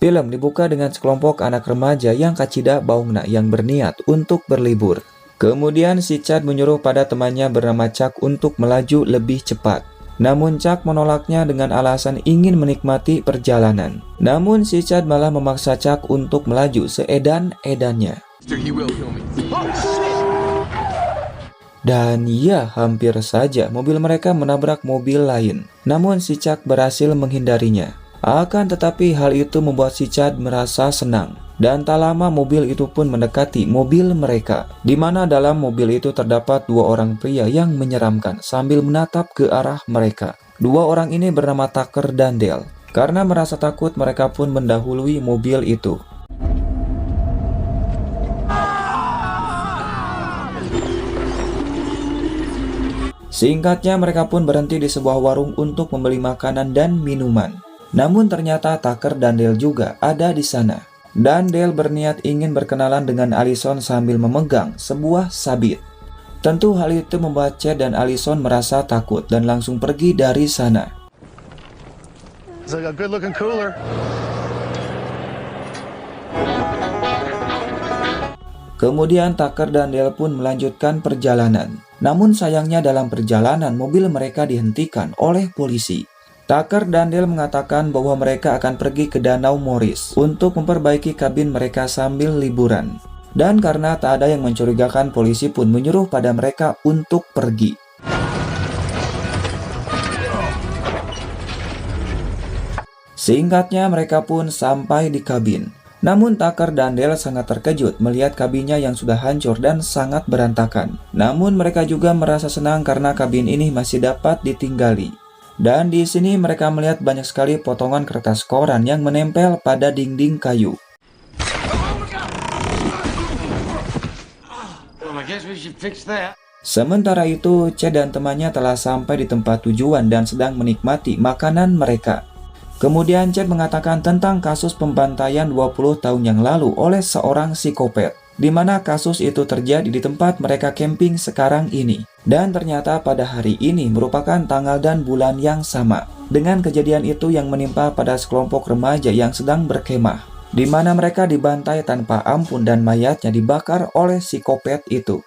Film dibuka dengan sekelompok anak remaja yang kacida baungna yang berniat untuk berlibur. Kemudian si Chad menyuruh pada temannya bernama Chuck untuk melaju lebih cepat. Namun Chuck menolaknya dengan alasan ingin menikmati perjalanan. Namun si Chad malah memaksa Chuck untuk melaju seedan-edannya. Dan ya, hampir saja mobil mereka menabrak mobil lain. Namun si Chuck berhasil menghindarinya. Akan tetapi hal itu membuat si Chad merasa senang. Dan tak lama mobil itu pun mendekati mobil mereka. Di mana dalam mobil itu terdapat dua orang pria yang menyeramkan sambil menatap ke arah mereka. Dua orang ini bernama Tucker dan Dale. Karena merasa takut mereka pun mendahului mobil itu. Singkatnya mereka pun berhenti di sebuah warung untuk membeli makanan dan minuman. Namun ternyata Tucker dan Dale juga ada di sana. Dan Dale berniat ingin berkenalan dengan Allison sambil memegang sebuah sabit. Tentu hal itu membuat Chad dan Allison merasa takut dan langsung pergi dari sana. Kemudian Tucker dan Dale pun melanjutkan perjalanan. Namun sayangnya dalam perjalanan mobil mereka dihentikan oleh polisi. Tucker dan Dale mengatakan bahwa mereka akan pergi ke Danau Morris untuk memperbaiki kabin mereka sambil liburan. Dan karena tak ada yang mencurigakan, polisi pun menyuruh pada mereka untuk pergi. Singkatnya mereka pun sampai di kabin. Namun Tucker dan Dale sangat terkejut melihat kabinnya yang sudah hancur dan sangat berantakan. Namun mereka juga merasa senang karena kabin ini masih dapat ditinggali. Dan di sini mereka melihat banyak sekali potongan kertas koran yang menempel pada dinding kayu. Sementara itu, Chad dan temannya telah sampai di tempat tujuan dan sedang menikmati makanan mereka. Kemudian Chad mengatakan tentang kasus pembantaian 20 tahun yang lalu oleh seorang psikopat, di mana kasus itu terjadi di tempat mereka camping sekarang ini. Dan ternyata pada hari ini merupakan tanggal dan bulan yang sama dengan kejadian itu yang menimpa pada sekelompok remaja yang sedang berkemah, di mana mereka dibantai tanpa ampun dan mayatnya dibakar oleh psikopat itu.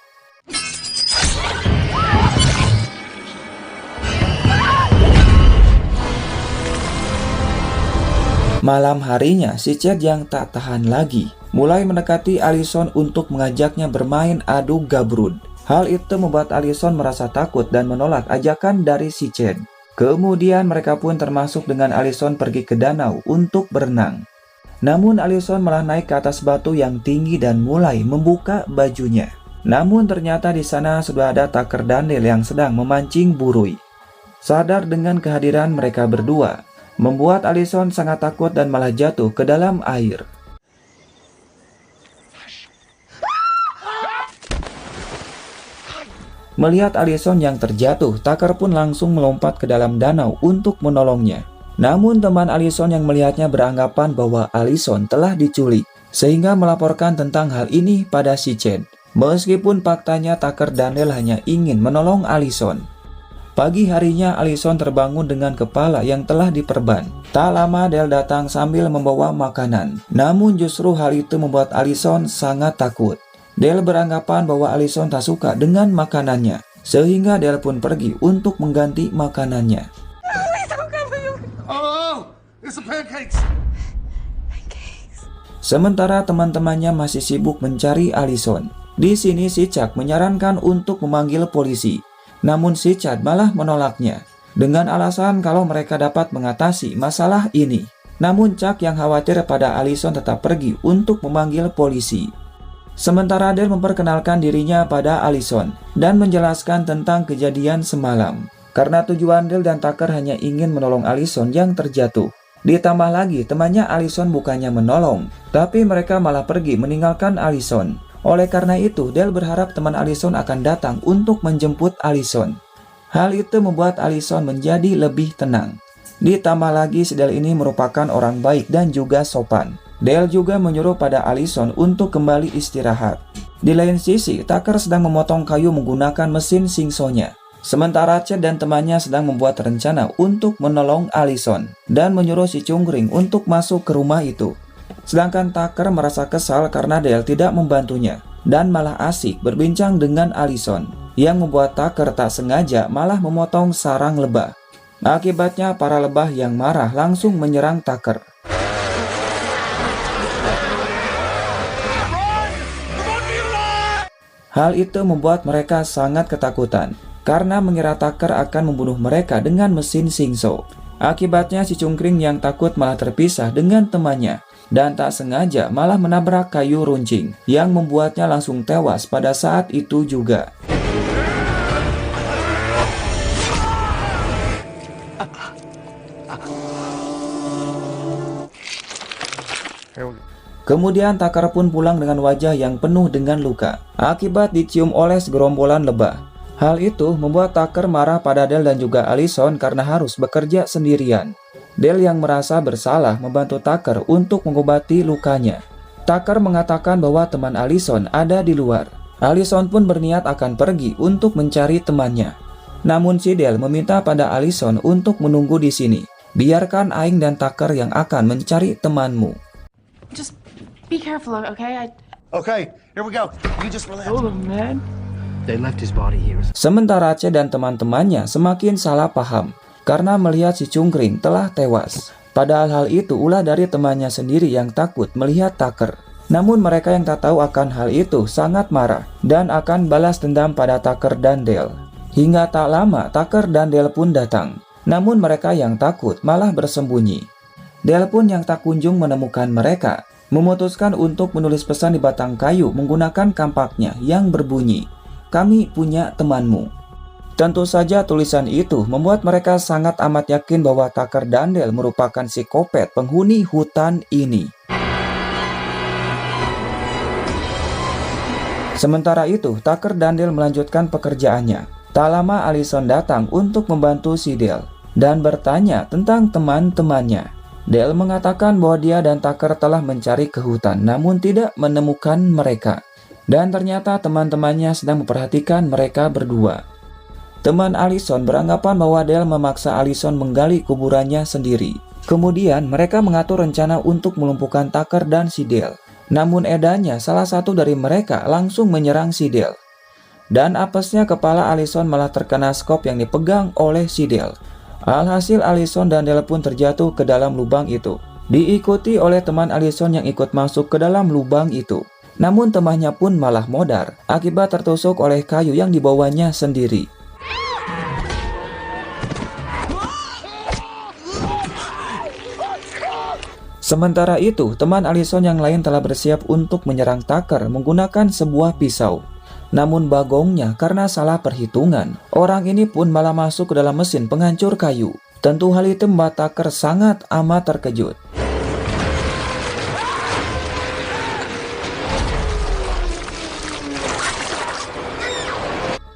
Malam harinya, si Chad yang tak tahan lagi mulai mendekati Allison untuk mengajaknya bermain adu gabrut. Hal itu membuat Allison merasa takut dan menolak ajakan dari si Chad. Kemudian mereka pun termasuk dengan Allison pergi ke danau untuk berenang. Namun Allison malah naik ke atas batu yang tinggi dan mulai membuka bajunya. Namun ternyata di sana sudah ada Tucker dan Dale yang sedang memancing burui. Sadar dengan kehadiran mereka berdua, membuat Allison sangat takut dan malah jatuh ke dalam air. Melihat Allison yang terjatuh, Tucker pun langsung melompat ke dalam danau untuk menolongnya. Namun teman Allison yang melihatnya beranggapan bahwa Allison telah diculik, sehingga melaporkan tentang hal ini pada si Chad. Meskipun faktanya Tucker dan Dale hanya ingin menolong Allison. Pagi harinya Allison terbangun dengan kepala yang telah diperban. Tak lama Dale datang sambil membawa makanan. Namun justru hal itu membuat Allison sangat takut. Dale beranggapan bahwa Allison tak suka dengan makanannya, sehingga Dale pun pergi untuk mengganti makanannya. Sementara teman-temannya masih sibuk mencari Allison. Di sini si Chuck menyarankan untuk memanggil polisi. Namun si Chad malah menolaknya dengan alasan kalau mereka dapat mengatasi masalah ini. Namun Chuck yang khawatir pada Allison tetap pergi untuk memanggil polisi. Sementara Dale memperkenalkan dirinya pada Allison dan menjelaskan tentang kejadian semalam. Karena tujuan Dale dan Tucker hanya ingin menolong Allison yang terjatuh. Ditambah lagi temannya Allison bukannya menolong, tapi mereka malah pergi meninggalkan Allison. Oleh karena itu, Dale berharap teman Allison akan datang untuk menjemput Allison. Hal itu membuat Allison menjadi lebih tenang. Ditambah lagi si Dale ini merupakan orang baik dan juga sopan. Dale juga menyuruh pada Allison untuk kembali istirahat. Di lain sisi, Tucker sedang memotong kayu menggunakan mesin singsonya. Sementara Chad dan temannya sedang membuat rencana untuk menolong Allison dan menyuruh si Cungkring untuk masuk ke rumah itu. Sedangkan Tucker merasa kesal karena Dale tidak membantunya dan malah asik berbincang dengan Allison, yang membuat Tucker tak sengaja malah memotong sarang lebah. Akibatnya para lebah yang marah langsung menyerang Tucker. Hal itu membuat mereka sangat ketakutan karena mengira Tucker akan membunuh mereka dengan mesin singsaw. Akibatnya si cungkring yang takut malah terpisah dengan temannya dan tak sengaja malah menabrak kayu runcing yang membuatnya langsung tewas pada saat itu juga. Kemudian Tucker pun pulang dengan wajah yang penuh dengan luka akibat dicium oleh segerombolan lebah. Hal itu membuat Tucker marah pada Dale dan juga Allison karena harus bekerja sendirian. Dale yang merasa bersalah membantu Tucker untuk mengobati lukanya. Tucker mengatakan bahwa teman Allison ada di luar. Allison pun berniat akan pergi untuk mencari temannya. Namun si Dale meminta pada Allison untuk menunggu di sini. Biarkan Aing dan Tucker yang akan mencari temanmu. Just be careful, okay? Okay, here we go. You just relax. Hold him, man. They left his body here. Sementara C dan teman-temannya semakin salah paham karena melihat si cungkring telah tewas. Padahal hal itu ulah dari temannya sendiri yang takut melihat Tucker. Namun mereka yang tak tahu akan hal itu sangat marah dan akan balas dendam pada Tucker dan Dale. Hingga tak lama Tucker dan Dale pun datang. Namun mereka yang takut malah bersembunyi. Dale pun yang tak kunjung menemukan mereka memutuskan untuk menulis pesan di batang kayu menggunakan kampaknya yang berbunyi, "Kami punya temanmu." Tentu saja tulisan itu membuat mereka sangat amat yakin bahwa Tucker dan Dale merupakan psikopat penghuni hutan ini. Sementara itu, Tucker dan Dale melanjutkan pekerjaannya. Tak lama Allison datang untuk membantu si Dale dan bertanya tentang teman-temannya. Dale mengatakan bahwa dia dan Tucker telah mencari ke hutan namun tidak menemukan mereka. Dan ternyata teman-temannya sedang memperhatikan mereka berdua. Teman Allison beranggapan bahwa Dale memaksa Allison menggali kuburannya sendiri. Kemudian mereka mengatur rencana untuk melumpuhkan Tucker dan si Dale. Namun edanya salah satu dari mereka langsung menyerang si Dale. Dan apesnya kepala Allison malah terkena skop yang dipegang oleh si Dale. Alhasil Allison dan Dale pun terjatuh ke dalam lubang itu. Diikuti oleh teman Allison yang ikut masuk ke dalam lubang itu. Namun temannya pun malah modar akibat tertusuk oleh kayu yang dibawanya sendiri. Sementara itu, teman Allison yang lain telah bersiap untuk menyerang Tucker menggunakan sebuah pisau. Namun bagongnya karena salah perhitungan, orang ini pun malah masuk ke dalam mesin penghancur kayu. Tentu hal itu membuat Tucker sangat amat terkejut.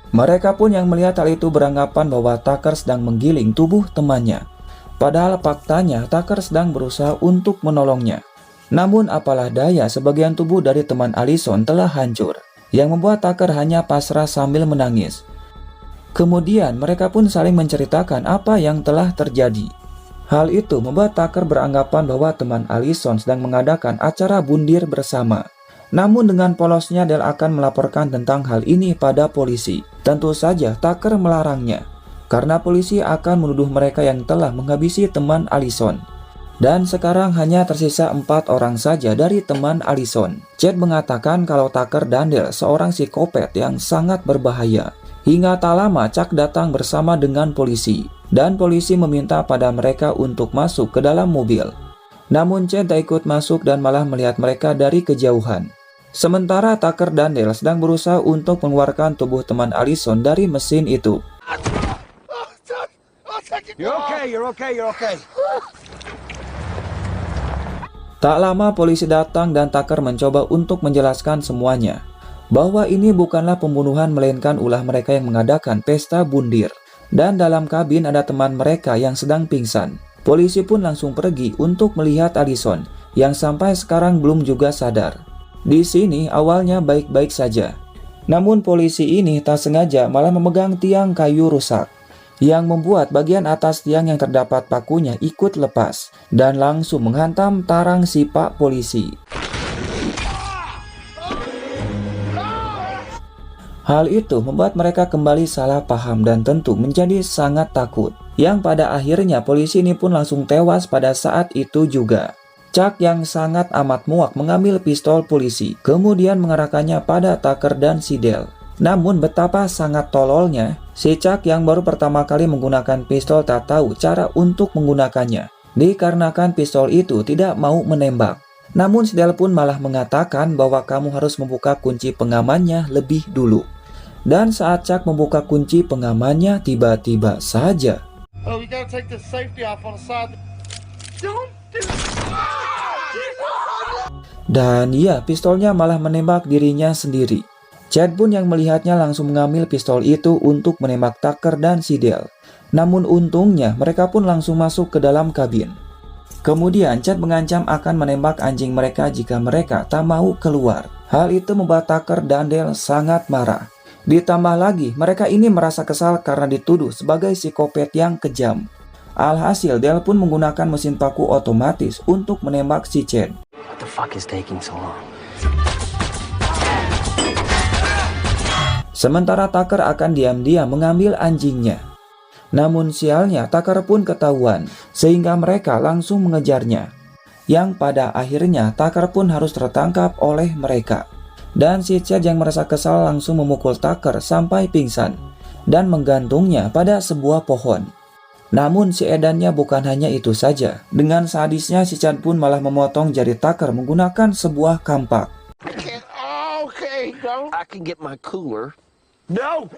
Mereka pun yang melihat hal itu beranggapan bahwa Tucker sedang menggiling tubuh temannya. Padahal faktanya Tucker sedang berusaha untuk menolongnya. Namun apalah daya, sebagian tubuh dari teman Allison telah hancur, yang membuat Tucker hanya pasrah sambil menangis. Kemudian mereka pun saling menceritakan apa yang telah terjadi. Hal itu membuat Tucker beranggapan bahwa teman Allison sedang mengadakan acara bundir bersama. Namun dengan polosnya Dale akan melaporkan tentang hal ini pada polisi. Tentu saja Tucker melarangnya, karena polisi akan menuduh mereka yang telah menghabisi teman Allison. Dan sekarang hanya tersisa 4 orang saja dari teman Allison. Chad mengatakan kalau Tucker dan Dale seorang psikopat yang sangat berbahaya. Hingga tak lama Chuck datang bersama dengan polisi. Dan polisi meminta pada mereka untuk masuk ke dalam mobil. Namun Chad tak ikut masuk dan malah melihat mereka dari kejauhan. Sementara Tucker dan Dale sedang berusaha untuk mengeluarkan tubuh teman Allison dari mesin itu. You're okay. Tak lama polisi datang dan Tucker mencoba untuk menjelaskan semuanya, bahwa ini bukanlah pembunuhan melainkan ulah mereka yang mengadakan pesta bundir. Dan dalam kabin ada teman mereka yang sedang pingsan. Polisi pun langsung pergi untuk melihat Allison yang sampai sekarang belum juga sadar. Di sini awalnya baik-baik saja. Namun polisi ini tak sengaja malah memegang tiang kayu rusak. yang membuat bagian atas tiang yang terdapat pakunya ikut lepas dan langsung menghantam tarang si Pak Polisi. Hal itu membuat mereka kembali salah paham dan tentu menjadi sangat takut. Yang pada akhirnya polisi ini pun langsung tewas pada saat itu juga. Chuck yang sangat amat muak mengambil pistol polisi, kemudian mengarahkannya pada Tucker dan si Dale. Namun betapa sangat tololnya, si Chuck yang baru pertama kali menggunakan pistol tak tahu cara untuk menggunakannya. Dikarenakan pistol itu tidak mau menembak. Namun si Dale pun malah mengatakan bahwa kamu harus membuka kunci pengamannya lebih dulu. Dan saat Chuck membuka kunci pengamannya, tiba-tiba saja Oh, we gotta take the safety off on the side. Don't do dan ya, pistolnya malah menembak dirinya sendiri. Chad pun yang melihatnya langsung mengambil pistol itu untuk menembak Tucker dan si Dale. Namun untungnya mereka pun langsung masuk ke dalam kabin. Kemudian Chad mengancam akan menembak anjing mereka jika mereka tak mau keluar. Hal itu membuat Tucker dan Dale sangat marah. Ditambah lagi, mereka ini merasa kesal karena dituduh sebagai psikopat yang kejam. Alhasil, Dale pun menggunakan mesin paku otomatis untuk menembak si Chad. What the fuck is taking so long? Sementara Tucker akan diam-diam mengambil anjingnya. Namun sialnya, Tucker pun ketahuan, sehingga mereka langsung mengejarnya. Yang pada akhirnya, Tucker pun harus tertangkap oleh mereka. Dan si Chad yang merasa kesal langsung memukul Tucker sampai pingsan dan menggantungnya pada sebuah pohon. Namun si edannya bukan hanya itu saja. Dengan sadisnya si Chad pun malah memotong jari Tucker menggunakan sebuah kampak. Okay, go. I can get my cooler. No!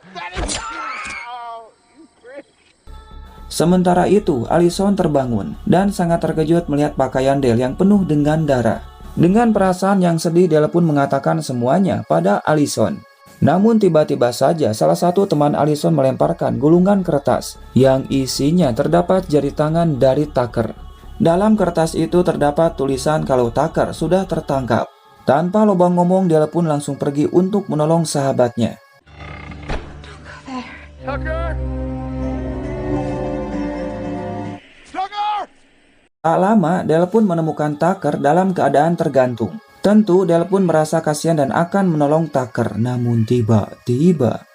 Sementara itu, Allison terbangun dan sangat terkejut melihat pakaian Dale yang penuh dengan darah. Dengan perasaan yang sedih, Dale pun mengatakan semuanya pada Allison. Namun tiba-tiba saja salah satu teman Allison melemparkan gulungan kertas yang isinya terdapat jari tangan dari Tucker. Dalam kertas itu terdapat tulisan kalau Tucker sudah tertangkap. Tanpa lobang ngomong, Dale pun langsung pergi untuk menolong sahabatnya. Tucker! Tucker! Tak lama, Dale pun menemukan Tucker dalam keadaan tergantung. Tentu, Dale pun merasa kasihan dan akan menolong Tucker. Namun tiba-tiba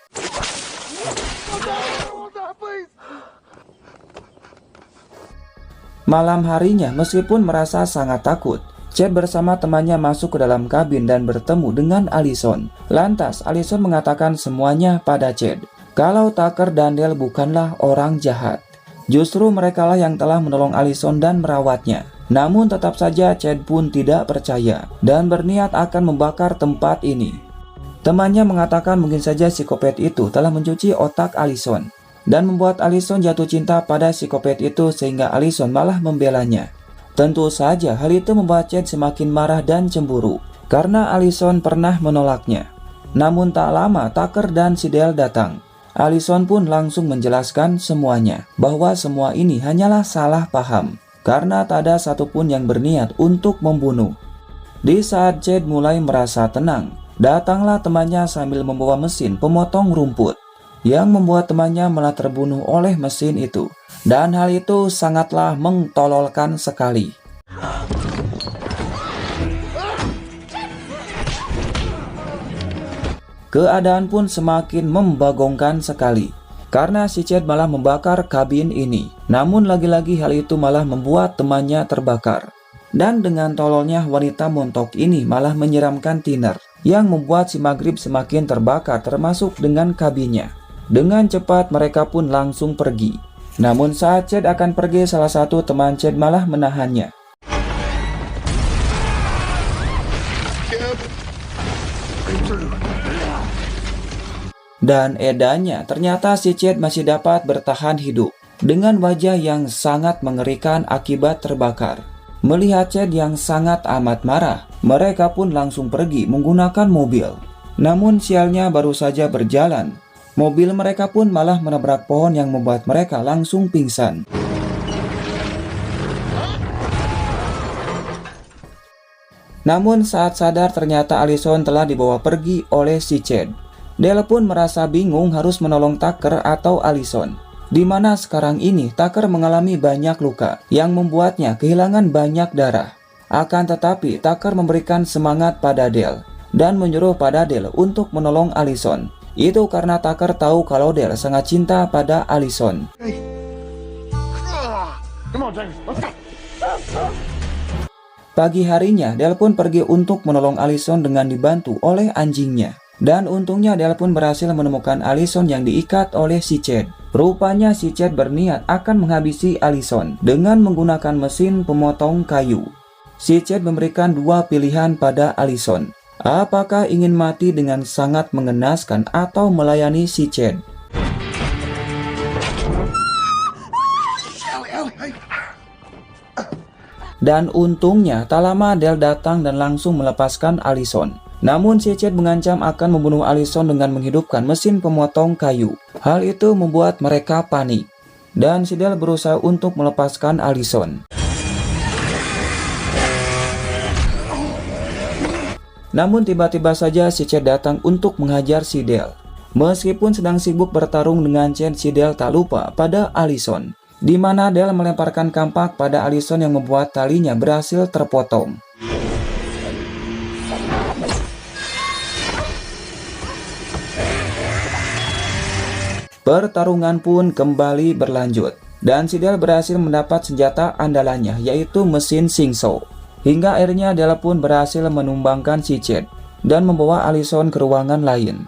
malam harinya, meskipun merasa sangat takut, Chad bersama temannya masuk ke dalam kabin dan bertemu dengan Allison. Lantas, Allison mengatakan semuanya pada Chad. Kalau Tucker dan Dale bukanlah orang jahat. Justru merekalah yang telah menolong Allison dan merawatnya. Namun tetap saja Chad pun tidak percaya dan berniat akan membakar tempat ini. Temannya mengatakan mungkin saja psikopat itu telah mencuci otak Allison dan membuat Allison jatuh cinta pada psikopat itu sehingga Allison malah membelanya. Tentu saja hal itu membuat Chad semakin marah dan cemburu karena Allison pernah menolaknya. Namun tak lama Tucker dan si Dale datang. Allison pun langsung menjelaskan semuanya, bahwa semua ini hanyalah salah paham, karena tak ada satupun yang berniat untuk membunuh. Di saat Chad mulai merasa tenang, datanglah temannya sambil membawa mesin pemotong rumput, yang membuat temannya malah terbunuh oleh mesin itu. Dan hal itu sangatlah mentololkan sekali. Keadaan pun semakin membagongkan sekali karena si Chad malah membakar kabin ini. Namun lagi-lagi hal itu malah membuat temannya terbakar. Dan dengan tololnya wanita montok ini malah menyiramkan thinner yang membuat si Maghrib semakin terbakar termasuk dengan kabinnya. Dengan cepat mereka pun langsung pergi. Namun saat Chad akan pergi, salah satu teman Chad malah menahannya. Dan edannya, ternyata si Chad masih dapat bertahan hidup dengan wajah yang sangat mengerikan akibat terbakar. Melihat Chad yang sangat amat marah, mereka pun langsung pergi menggunakan mobil. Namun sialnya baru saja berjalan, mobil mereka pun malah menabrak pohon yang membuat mereka langsung pingsan. Namun saat sadar ternyata Allison telah dibawa pergi oleh si Chad. Dale pun merasa bingung harus menolong Tucker atau Allison. di mana sekarang ini Tucker mengalami banyak luka yang membuatnya kehilangan banyak darah. Akan tetapi Tucker memberikan semangat pada Dale dan menyuruh pada Dale untuk menolong Allison. Itu karena Tucker tahu kalau Dale sangat cinta pada Allison. Come on, James. Let's go. Pagi harinya Dale pun pergi untuk menolong Allison dengan dibantu oleh anjingnya. Dan untungnya Dale pun berhasil menemukan Allison yang diikat oleh si Chad. Rupanya si Chad berniat akan menghabisi Allison dengan menggunakan mesin pemotong kayu. Si Chad memberikan dua pilihan pada Allison. Apakah ingin mati dengan sangat mengenaskan atau melayani si Chad? Dan untungnya tak lama Dale datang dan langsung melepaskan Allison. Namun si Chad mengancam akan membunuh Allison dengan menghidupkan mesin pemotong kayu. Hal itu membuat mereka panik. Dan si Dale berusaha untuk melepaskan Allison. Namun tiba-tiba saja si Chad datang untuk menghajar si Dale. Meskipun sedang sibuk bertarung dengan Chad, si Dale tak lupa pada Allison. Di mana Dale melemparkan kampak pada Allison yang membuat talinya berhasil terpotong. Pertarungan pun kembali berlanjut, dan si Dale berhasil mendapat senjata andalannya, yaitu mesin singsaw. Hingga akhirnya Dale pun berhasil menumbangkan si Chad, dan membawa Allison ke ruangan lain.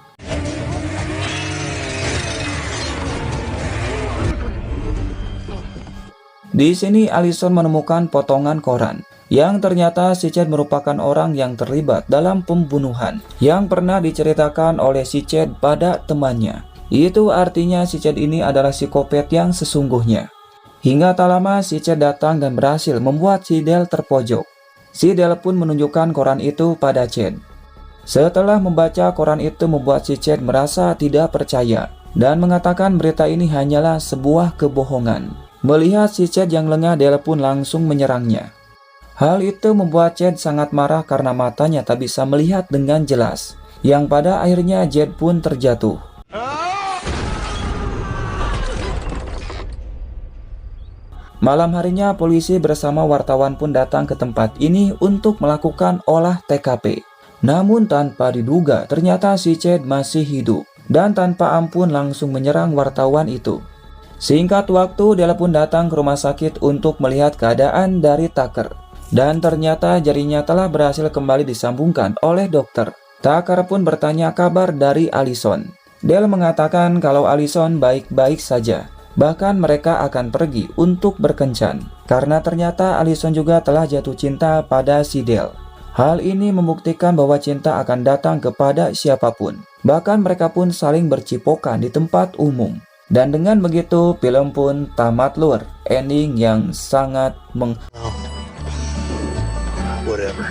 Di sini Allison menemukan potongan koran, yang ternyata si Chad merupakan orang yang terlibat dalam pembunuhan, yang pernah diceritakan oleh si Chad pada temannya. Itu artinya si Chad ini adalah psikopat yang sesungguhnya. Hingga tak lama si Chad datang dan berhasil membuat si Dale terpojok. Si Dale pun menunjukkan koran itu pada Chad. Setelah membaca koran itu membuat si Chad merasa tidak percaya dan mengatakan berita ini hanyalah sebuah kebohongan. Melihat si Chad yang lengah, Dale pun langsung menyerangnya. Hal itu membuat Chad sangat marah karena matanya tak bisa melihat dengan jelas. Yang pada akhirnya Chad pun terjatuh. Malam harinya polisi bersama wartawan pun datang ke tempat ini untuk melakukan olah TKP. Namun tanpa diduga ternyata si Chad masih hidup dan tanpa ampun langsung menyerang wartawan itu. Singkat waktu Dale pun datang ke rumah sakit untuk melihat keadaan dari Tucker. Dan ternyata jarinya telah berhasil kembali disambungkan oleh dokter. Tucker pun bertanya kabar dari Allison. Dale mengatakan kalau Allison baik-baik saja. Bahkan mereka akan pergi untuk berkencan. Karena ternyata Allison juga telah jatuh cinta pada si Dale. Hal ini membuktikan bahwa cinta akan datang kepada siapapun. Bahkan mereka pun saling bercipokan di tempat umum. Dan dengan begitu film pun tamat lur. Ending yang sangat Whatever.